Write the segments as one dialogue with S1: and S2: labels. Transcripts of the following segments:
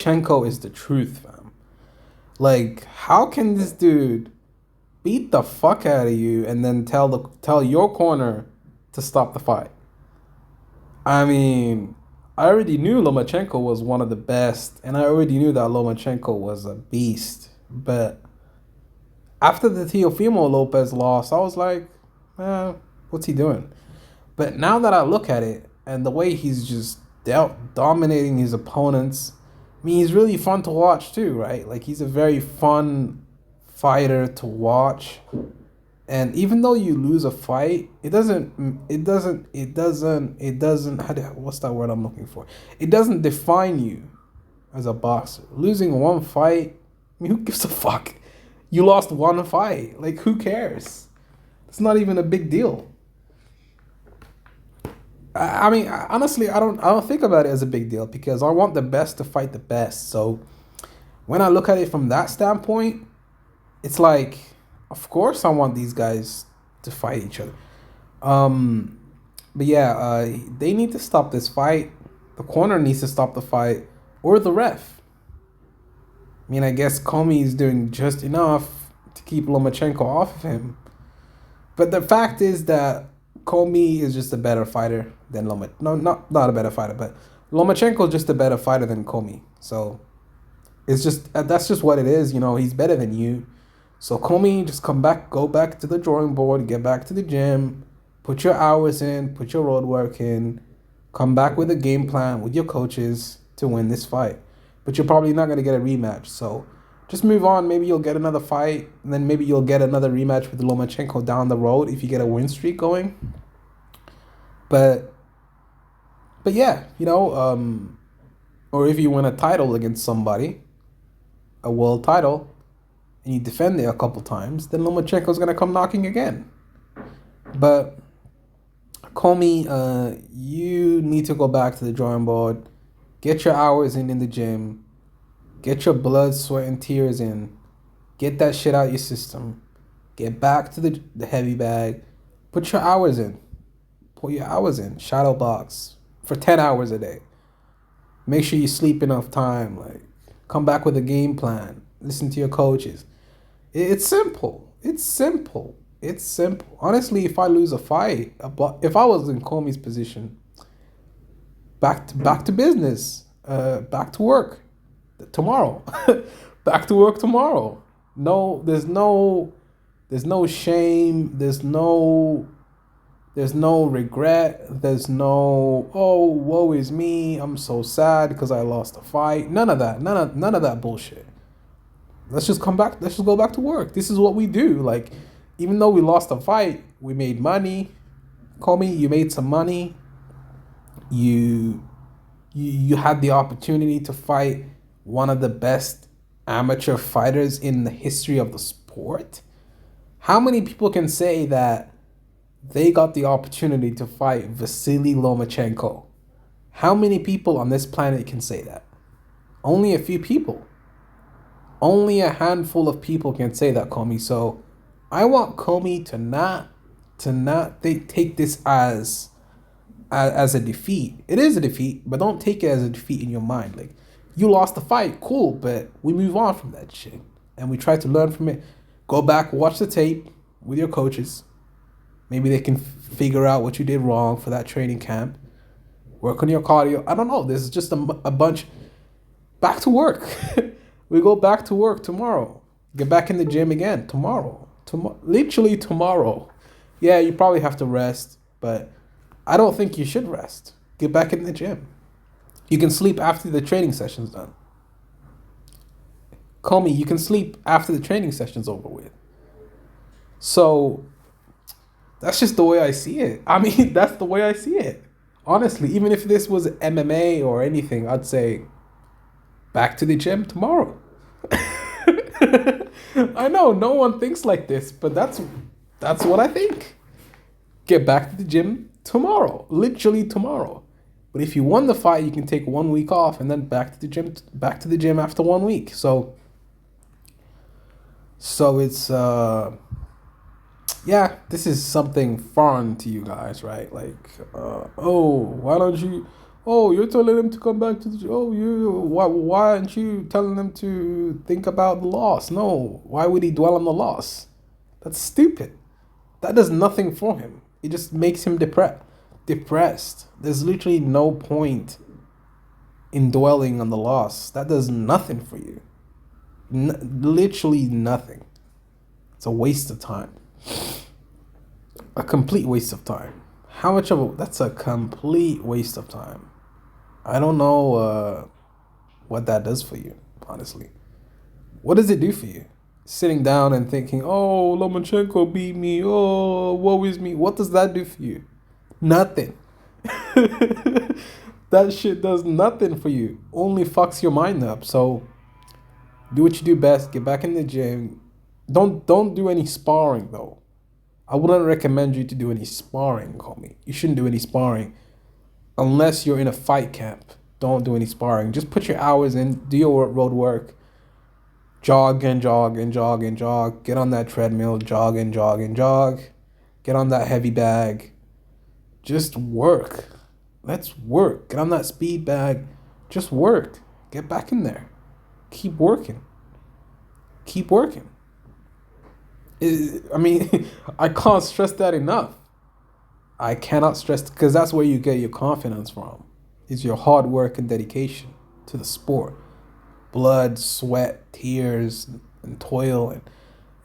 S1: Lomachenko is the truth, fam. Like, how can this dude beat the fuck out of you and then tell your corner to stop the fight? I mean, I already knew Lomachenko was one of the best, and I already knew that Lomachenko was a beast. But after the Teofimo Lopez loss, I was like, what's he doing? But now that I look at it and the way he's just dealt dominating his opponents, I mean, he's really fun to watch too, right? Like, he's a very fun fighter to watch. And even though you lose a fight, what's that word I'm looking for? It doesn't define you as a boxer. Losing one fight, I mean, who gives a fuck? You lost one fight. Like, who cares? It's not even a big deal. I mean, honestly, I don't think about it as a big deal because I want the best to fight the best. So when I look at it from that standpoint, it's like, of course I want these guys to fight each other. But yeah, they need to stop this fight. The corner needs to stop the fight, or the ref. I mean, I guess Commey is doing just enough to keep Lomachenko off of him. But the fact is that Commey is just a better fighter than Lomachenko. No, not a better fighter, but Lomachenko is just a better fighter than Commey. So it's just that's just what it is. You know, he's better than you. So Commey, just go back to the drawing board, get back to the gym, put your hours in, put your road work in, come back with a game plan with your coaches to win this fight. But you're probably not going to get a rematch. So just move on. Maybe you'll get another fight, and then maybe you'll get another rematch with Lomachenko down the road if you get a win streak going. But yeah, you know, or if you win a title against somebody, a world title, and you defend it a couple times, then Lomachenko's going to come knocking again. But Commey, you need to go back to the drawing board, get your hours in the gym, get your blood, sweat, and tears in, get that shit out your system, get back to the heavy bag, put your hours in, shadow box for 10 hours a day. Make sure you sleep enough time, like, come back with a game plan, listen to your coaches. It's simple. Honestly, if I lose a fight, if I was in Commey's position, back to business, back to work tomorrow, back to work tomorrow. No, there's no shame. There's no regret. There's no, oh, woe is me, I'm so sad because I lost a fight. None of that bullshit. Let's just go back to work. This is what we do. Like, even though we lost a fight, we made money. Commey, you made some money. You had the opportunity to fight one of the best amateur fighters in the history of the sport. How many people can say that they got the opportunity to fight Vasyl Lomachenko? How many people on this planet can say that? Only a few people. Only a handful of people can say that, Commey. So I want Commey to not take this as a defeat. It is a defeat, but don't take it as a defeat in your mind. Like, you lost the fight, cool, but we move on from that shit. And we try to learn from it. Go back, watch the tape with your coaches. Maybe they can figure out what you did wrong for that training camp. Work on your cardio. I don't know. This is just a bunch. Back to work. We go back to work tomorrow. Get back in the gym again tomorrow. Literally tomorrow. Yeah, you probably have to rest, but I don't think you should rest. Get back in the gym. You can sleep after the training session's done. Commey, you can sleep after the training session's over with. So that's just the way I see it. I mean, that's the way I see it. Honestly, even if this was MMA or anything, I'd say back to the gym tomorrow. I know no one thinks like this, but that's what I think. Get back to the gym tomorrow, literally tomorrow. But if you won the fight, you can take 1 week off and then back to the gym after 1 week. So it's yeah, this is something foreign to you guys, right? Like, Oh, you're telling him to come back to the gym. Oh, why aren't you telling him to think about the loss? No, why would he dwell on the loss? That's stupid. That does nothing for him. It just makes him depressed. There's literally no point in dwelling on the loss. That does nothing for you. Literally nothing. It's a waste of time. A complete waste of time. How much of a... That's a complete waste of time. I don't know what that does for you, honestly. What does it do for you? Sitting down and thinking, oh, Lomachenko beat me. Oh, woe is me. What does that do for you? Nothing. That shit does nothing for you. Only fucks your mind up. So do what you do best. Get back in the gym. Don't do any sparring though. I wouldn't recommend you to do any sparring, Commey. You shouldn't do any sparring unless you're in a fight camp. Don't do any sparring. Just put your hours in. Do your road work. Jog and jog and jog and jog. Get on that treadmill. Jog and jog and jog. Get on that heavy bag. Just work. Let's work. Get on that speed bag. Just work. Get back in there. Keep working. Keep working. I mean, I can't stress that enough. I cannot stress, because that's where you get your confidence from. It's your hard work and dedication to the sport. Blood, sweat, tears, and toil,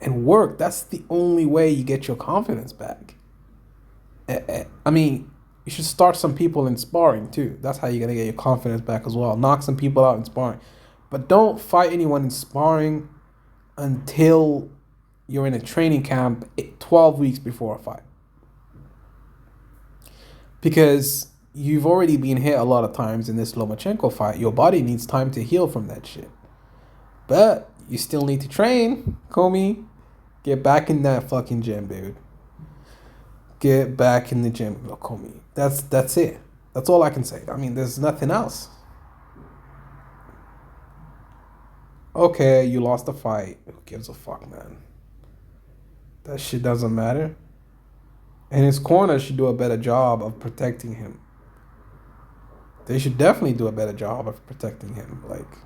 S1: and work. That's the only way you get your confidence back. I mean, you should start some people in sparring too. That's how you're going to get your confidence back as well. Knock some people out in sparring. But don't fight anyone in sparring until you're in a training camp 12 weeks before a fight. Because you've already been hit a lot of times in this Lomachenko fight. Your body needs time to heal from that shit. But you still need to train, Commey. Get back in that fucking gym, dude. Get back in the gym, Commey. That's it. That's all I can say. I mean, there's nothing else. Okay, you lost the fight. Who gives a fuck, man? That shit doesn't matter. And his corner should do a better job of protecting him. They should definitely do a better job of protecting him. Like,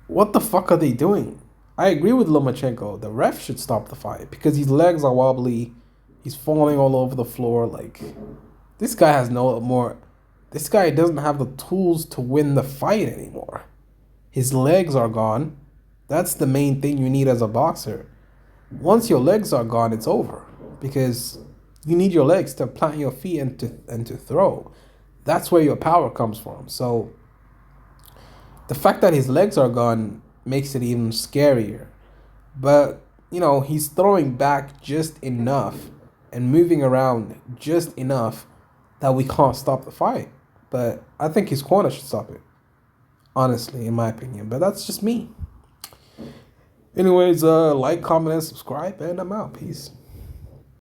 S1: what the fuck are they doing? I agree with Lomachenko. The ref should stop the fight because his legs are wobbly. He's falling all over the floor. Like, this guy has no more. This guy doesn't have the tools to win the fight anymore. His legs are gone. That's the main thing you need as a boxer. Once your legs are gone, it's over, because you need your legs to plant your feet and to throw. That's where your power comes from. So the fact that his legs are gone makes it even scarier. But, you know, he's throwing back just enough and moving around just enough that we can't stop the fight. But I think his corner should stop it, honestly, in my opinion. But that's just me. Anyways, like, comment, and subscribe, and I'm out. Peace.